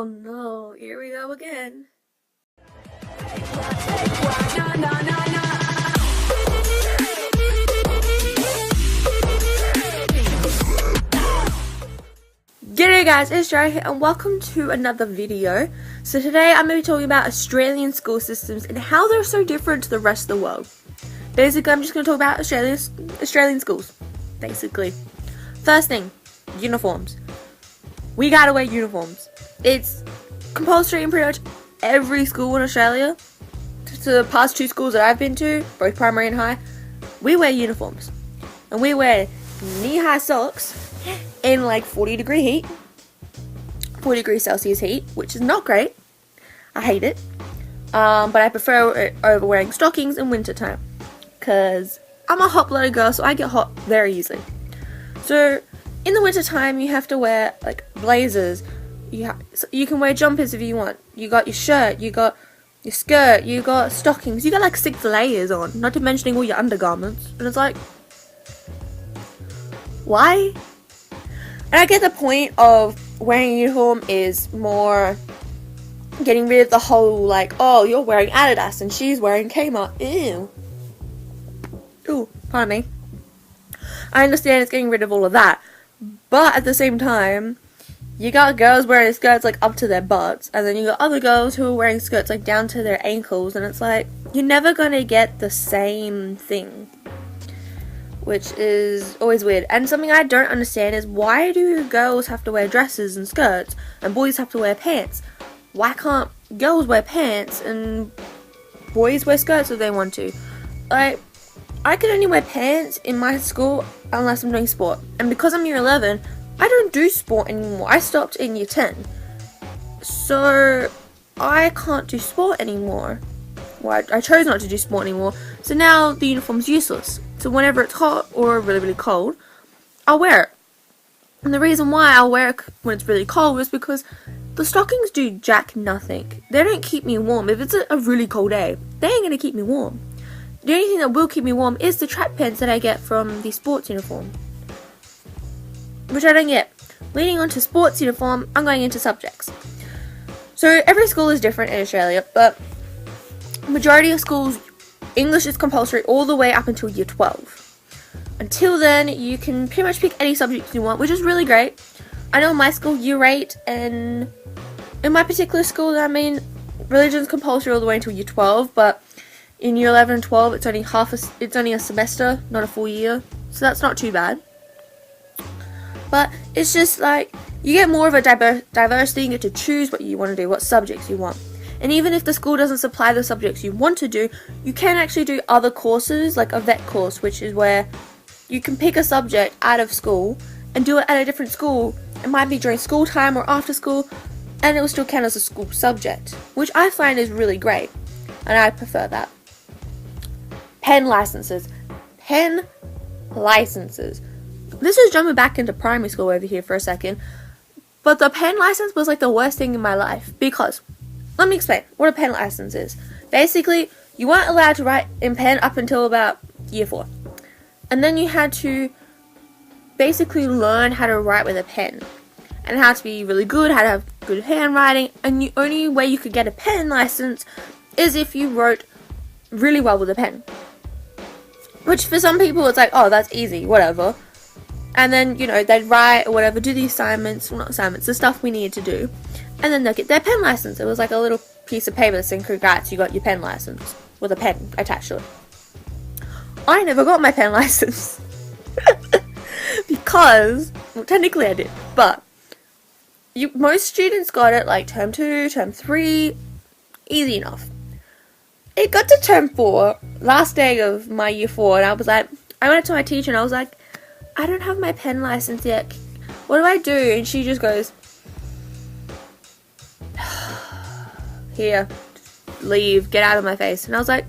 Oh no, here we go again. G'day guys, it's Jara here and welcome to another video. So today I'm going to be talking about Australian school systems and how they're so different to the rest of the world. Basically, I'm just going to talk about Australian schools, basically. First thing, uniforms. We gotta wear uniforms. It's compulsory in pretty much every school in Australia. To the past two schools that I've been to, both primary and high, we wear uniforms. And we wear knee-high socks in like 40-degree heat. 40 degrees Celsius heat, which is not great. I hate it. But I prefer it over wearing stockings in winter time. Because I'm a hot-blooded girl, so I get hot very easily. So in the winter time, you have to wear like blazers. You can wear jumpers if you want. You got your shirt, you got your skirt, you got stockings. You got like 6 layers on, not to mentioning all your undergarments. And it's like, why? And I get the point of wearing a uniform is more getting rid of the whole like, oh, you're wearing Adidas and she's wearing Kmart. Ew. Ooh, pardon me. I understand it's getting rid of all of that. But at the same time, you got girls wearing skirts like up to their butts, and then you got other girls who are wearing skirts like down to their ankles, and it's like, you're never gonna get the same thing. Which is always weird. And something I don't understand is, why do girls have to wear dresses and skirts, and boys have to wear pants? Why can't girls wear pants, and boys wear skirts if they want to? Like, I can only wear pants in my school unless I'm doing sport. And because I'm year 11, I don't do sport anymore. I stopped in year 10. So, I can't do sport anymore. Well, I chose not to do sport anymore. So now the uniform's useless. So whenever it's hot or really, really cold, I'll wear it. And the reason why I'll wear it when it's really cold is because the stockings do jack nothing. They don't keep me warm. If it's a really cold day, they ain't gonna keep me warm. The only thing that will keep me warm is the track pants that I get from the sports uniform. Which I don't get. Leading on to sports uniform, I'm going into subjects. So every school is different in Australia, but majority of schools, English is compulsory all the way up until year 12. Until then, you can pretty much pick any subject you want, which is really great. I know in my school, year 8, and in my particular school, I mean, religion's compulsory all the way until year 12, but in year 11 and 12, it's only a semester, not a full year, so that's not too bad. But it's just like, you get more of a diversity, you get to choose what you want to do, what subjects you want. And even if the school doesn't supply the subjects you want to do, you can actually do other courses, like a vet course, which is where you can pick a subject out of school and do it at a different school. It might be during school time or after school, and it will still count as a school subject, which I find is really great, and I prefer that. Pen licenses. Pen licenses. This is jumping back into primary school over here for a second, but the pen license was like the worst thing in my life, because, let me explain what a pen license is. Basically, you weren't allowed to write in pen up until about year 4. And then you had to basically learn how to write with a pen. And how to be really good, how to have good handwriting. And the only way you could get a pen license is if you wrote really well with a pen. Which for some people it's like, oh, that's easy, whatever. And then, you know, they'd write or whatever, do the assignments, well, not assignments, the stuff we needed to do. And then they'll get their pen license. It was like a little piece of paper saying, congrats, you got your pen license. With a pen attached to it. I never got my pen license. Because, well, technically I did, but most students got it like term 2, term 3, easy enough. It got to term 4, last day of my year 4, and I went to my teacher and I was like, I don't have my pen license yet. What do I do? And she just goes, here, leave, get out of my face. And I was like,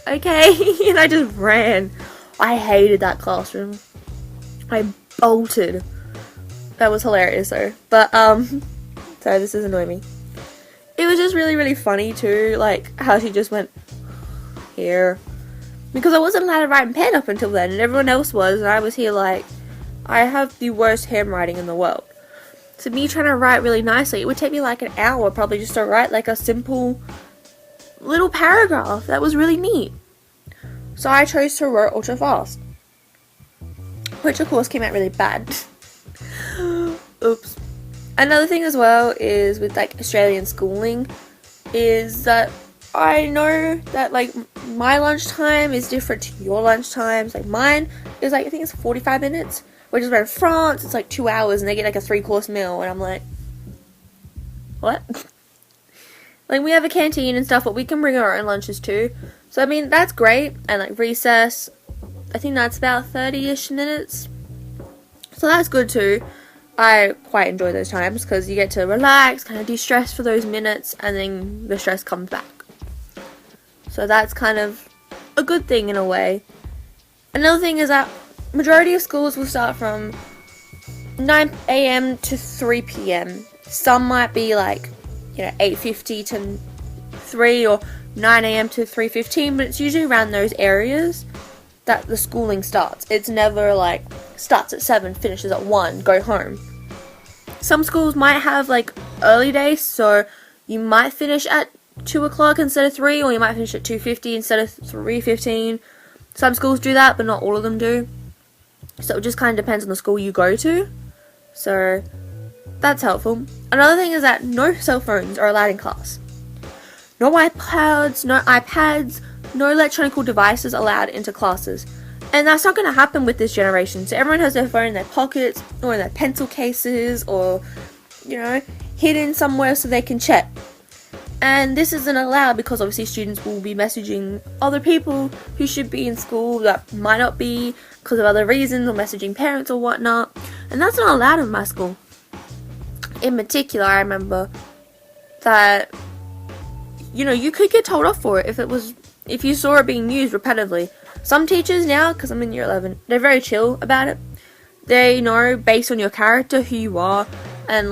okay. And I just ran. I hated that classroom. I bolted. That was hilarious though. But, sorry, this is annoying me. It was just really, really funny too, like, how she just went, here. Because I wasn't allowed to write in pen up until then, and everyone else was, and I was here like, I have the worst handwriting in the world. to me trying to write really nicely, it would take me like an hour probably just to write like a simple little paragraph that was really neat. So I chose to write ultra fast, which of course came out really bad. Oops. Another thing as well is with like Australian schooling is that I know that like my lunchtime is different to your lunchtimes. Like mine is like, I think it's 45 minutes, which is where in France it's like 2 hours and they get like a 3-course meal, and I'm like, what? Like we have a canteen and stuff, but we can bring our own lunches too. So I mean that's great. And like recess, I think that's about 30-ish minutes. So that's good too. I quite enjoy those times because you get to relax, kind of de-stress for those minutes, and then the stress comes back. So that's kind of a good thing in a way. Another thing is that majority of schools will start from 9 a.m. to 3 p.m. Some might be like, 8:50 to 3 or 9 a.m. to 3:15, but it's usually around those areas that the schooling starts. It's never like starts at 7, finishes at 1, go home. Some schools might have like early days, so you might finish at 2 o'clock instead of 3, or you might finish at 2:50 instead of 3:15. Some schools do that, but not all of them do. So it just kind of depends on the school you go to. So that's helpful. Another thing is that no cell phones are allowed in class. No iPods, no iPads, no electronic devices allowed into classes. And that's not going to happen with this generation. So everyone has their phone in their pockets or in their pencil cases or, hidden somewhere so they can check. And this isn't allowed because obviously students will be messaging other people who should be in school that might not be because of other reasons, or messaging parents or whatnot. And that's not allowed in my school. In particular, I remember that, you could get told off for it if you saw it being used repetitively. Some teachers now, because I'm in year 11, they're very chill about it. They know based on your character who you are, and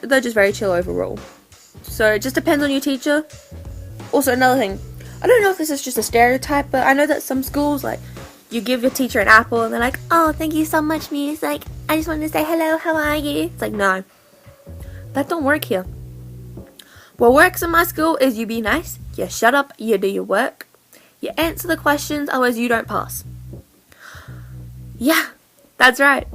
they're just very chill overall. So it just depends on your teacher. Also, another thing, I don't know if this is just a stereotype, but I know that some schools, you give your teacher an apple and they're like, oh, thank you so much, miss. I just wanted to say hello, how are you? It's like, no, that don't work here. What works in my school is you be nice, you shut up, you do your work, you answer the questions, otherwise you don't pass. Yeah, that's right.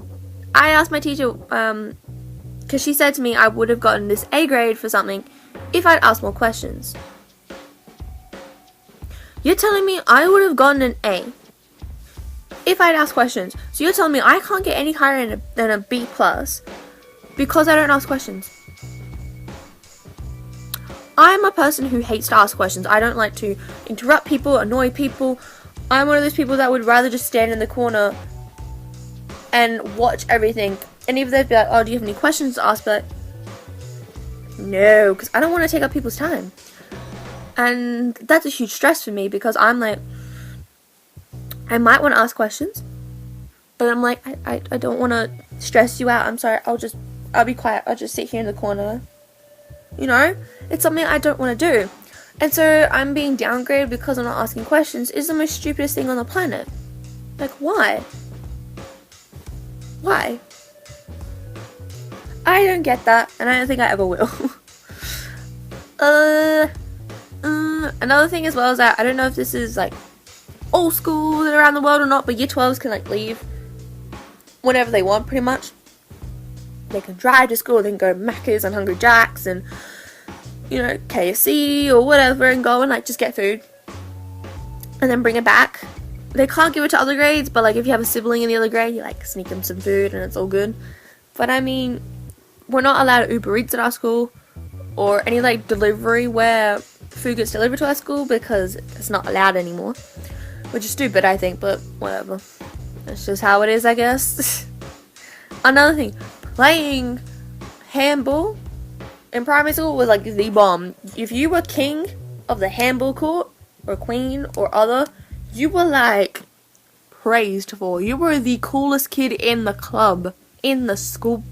I asked my teacher, because she said to me I would have gotten this A grade for something if I'd asked more questions. You're telling me I would have gotten an A if I'd asked questions. So you're telling me I can't get any higher than a B plus because I don't ask questions. I'm a person who hates to ask questions. I don't like to interrupt people, annoy people. I'm one of those people that would rather just stand in the corner and watch everything. And even they'd be like, oh, do you have any questions to ask? But no, because I don't want to take up people's time. And that's a huge stress for me because I'm like, I might want to ask questions, but I'm like, I don't want to stress you out. I'm sorry, I'll be quiet. I'll just sit here in the corner. It's something I don't want to do. And so I'm being downgraded because I'm not asking questions is the most stupidest thing on the planet. Like, why? Why? I don't get that, and I don't think I ever will. Another thing as well is that I don't know if this is all schools around the world or not, but year 12s can leave whenever they want, pretty much. They can drive to school, they can go to Macca's and Hungry Jack's and KFC or whatever, and go and just get food and then bring it back. They can't give it to other grades, but if you have a sibling in the other grade, you sneak them some food and it's all good. But I mean, we're not allowed Uber Eats at our school or any delivery where food gets delivered to our school because it's not allowed anymore, which is stupid, I think, but whatever. That's just how it is, I guess. Another thing, playing handball in primary school was the bomb. If you were king of the handball court or queen or other, you were praised for. You were the coolest kid in the club, in the school.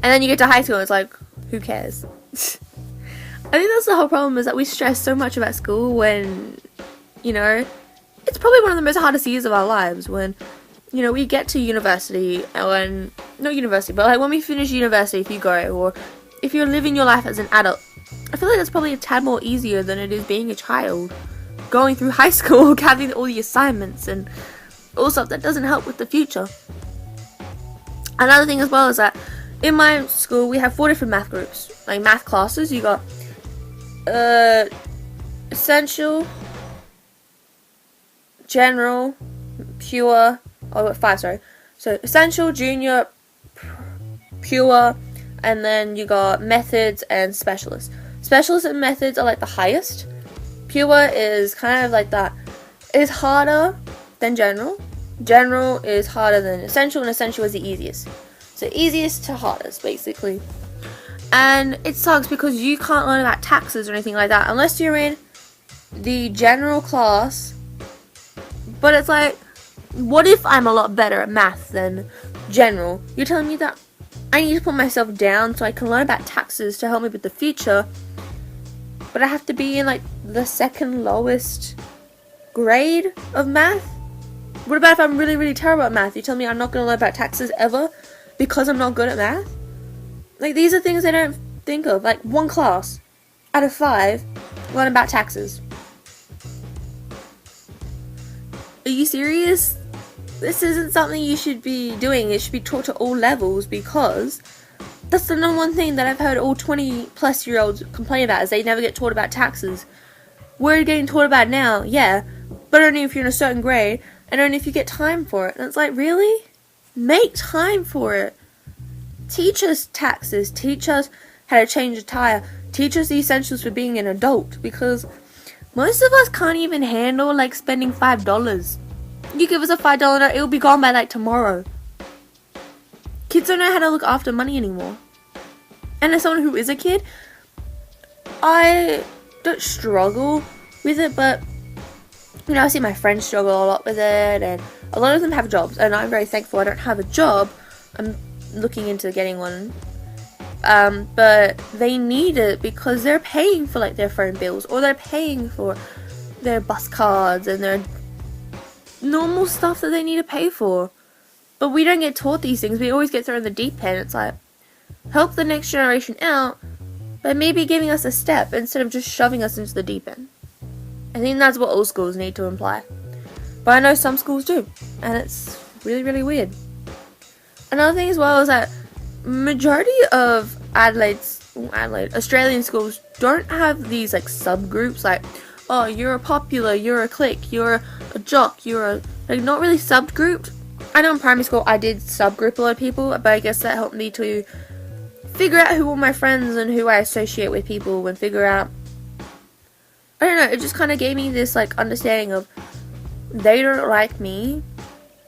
And then you get to high school and it's who cares? I think that's the whole problem, is that we stress so much about school when, it's probably one of the most hardest years of our lives, when you know, we get to university, and not university, but like when we finish university, if you go, or if you're living your life as an adult, I feel like that's probably a tad more easier than it is being a child. Going through high school, having all the assignments and all stuff that doesn't help with the future. Another thing as well is that in my school we have 4 different math groups, like math classes. You got essential, general, pure. Oh, 5, sorry. So essential, junior, pure, and then you got methods and specialists. Specialists and methods are like the highest. Pure is kind of like that. It's harder than general. General is harder than essential, and essential is the easiest. So easiest to hardest, basically. And it sucks because you can't learn about taxes or anything like that unless you're in the general class. But it's like, what if I'm a lot better at math than general? You're telling me that I need to put myself down so I can learn about taxes to help me with the future, but I have to be in like the second lowest grade of math? What about if I'm really, really terrible at math? You tell me I'm not going to learn about taxes ever because I'm not good at math? Like, these are things I don't think of. Like, 1 class out of 5 learn about taxes. Are you serious? This isn't something you should be doing. It should be taught to all levels, because that's the number one thing that I've heard all 20 plus year olds complain about, is they never get taught about taxes. We're getting taught about it now, yeah, but only if you're in a certain grade, and only if you get time for it. And it's like, really? Make time for it. Teach us taxes. Teach us how to change a tire. Teach us the essentials for being an adult, because most of us can't even handle like spending $5. You give us a $5 note, it'll be gone by like tomorrow. Kids don't know how to look after money anymore. And as someone who is a kid, I don't struggle with it, but you know, I see my friends struggle a lot with it, and a lot of them have jobs, and I'm very thankful I don't have a job. I'm looking into getting one. But they need it because they're paying for like their phone bills, or they're paying for their bus cards and their normal stuff that they need to pay for. But we don't get taught these things. We always get thrown in the deep end. It's like, help the next generation out by maybe giving us a step instead of just shoving us into the deep end. I think that's what all schools need to imply. But I know some schools do, and it's really, really weird. Another thing as well is that majority of Australian schools don't have these like subgroups, like, oh, you're a popular, you're a clique, you're a jock, you're a, like, not really subgrouped. I know in primary school I did subgroup a lot of people, but I guess that helped me to figure out who were my friends and who I associate with people, and figure out, I don't know, it just kind of gave me this like understanding of, they don't like me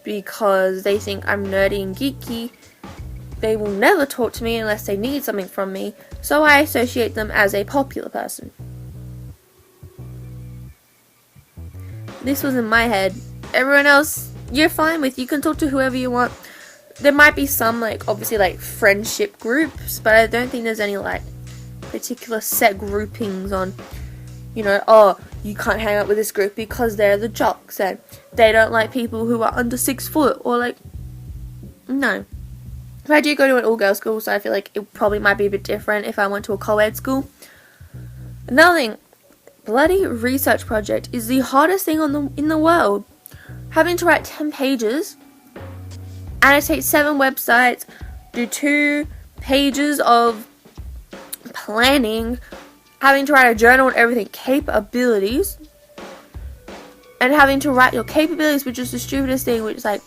because they think I'm nerdy and geeky. They will never talk to me unless they need something from me, so I associate them as a popular person. This was in my head. Everyone else, you're fine with. You can talk to whoever you want. There might be some, like, obviously, like, friendship groups, but I don't think there's any, like, particular set groupings on, you know, oh, you can't hang out with this group because they're the jocks, and they don't like people who are under 6 foot, or, like, no. If I do go to an all-girls school, so I feel like it probably might be a bit different if I went to a co-ed school. Another thing, bloody research project is the hardest thing in the world. Having to write 10 pages, annotate 7 websites, do 2 pages of planning, having to write a journal and everything, capabilities, and having to write your capabilities, which is the stupidest thing, which is like,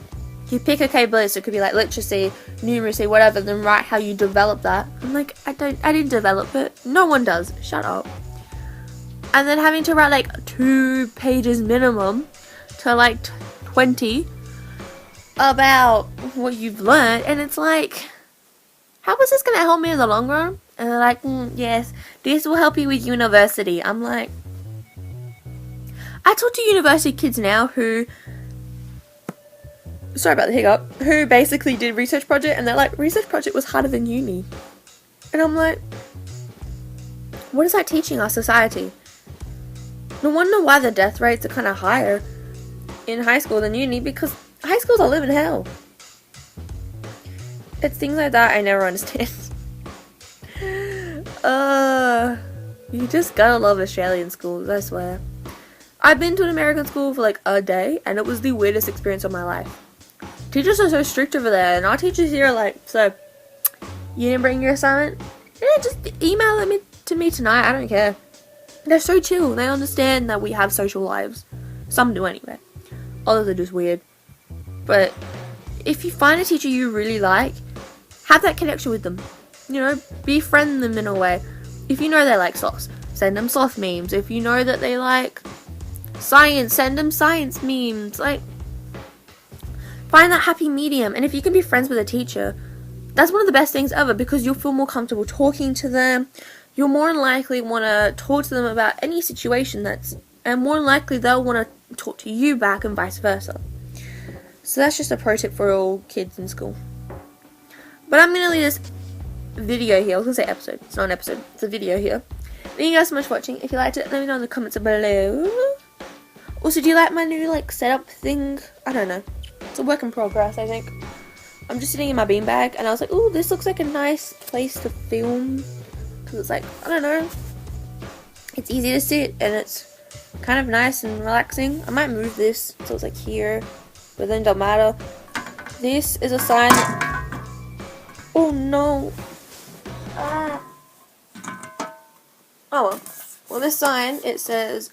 you pick a capability, so it could be like literacy, numeracy, whatever, then write how you develop that. I'm like, I didn't develop it. No one does. Shut up. And then having to write like 2 pages minimum to like 20 about what you've learned, and it's like, how is this going to help me in the long run? And they're like, yes, this will help you with university. I'm like, I talk to university kids now who, sorry about the hiccup, who basically did research project, and they're like, research project was harder than uni. And I'm like, what is that teaching our society? No wonder why the death rates are kind of higher in high school than uni, because high school's a living hell. It's things like that I never understand. You just gotta love Australian schools, I swear. I've been to an American school for like a day, and it was the weirdest experience of my life. Teachers are so strict over there, and our teachers here are like, so, you didn't bring your assignment? Yeah, just email it to me tonight, I don't care. They're so chill, they understand that we have social lives. Some do anyway. Others are just weird. But if you find a teacher you really like, have that connection with them. You know, befriend them in a way. If you know they like sloths, send them sloth memes. If you know that they like science, send them science memes. Like, find that happy medium. And if you can be friends with a teacher, that's one of the best things ever, because you'll feel more comfortable talking to them. You'll more than likely want to talk to them about any situation and more than likely they'll want to talk to you back and vice versa. So that's just a pro tip for all kids in school. But I'm going to leave this video here. I was going to say episode. It's not an episode. It's a video here. Thank you guys so much for watching. If you liked it, let me know in the comments below. Also, do you like my new setup thing? I don't know. It's a work in progress, I think. I'm just sitting in my beanbag and I was like, ooh, this looks like a nice place to film. Because it's like, I don't know. It's easy to sit and it's kind of nice and relaxing. I might move this so it's like here. But then it don't matter. This is a sign. Oh no. Ah. Oh well. Well, this sign, it says.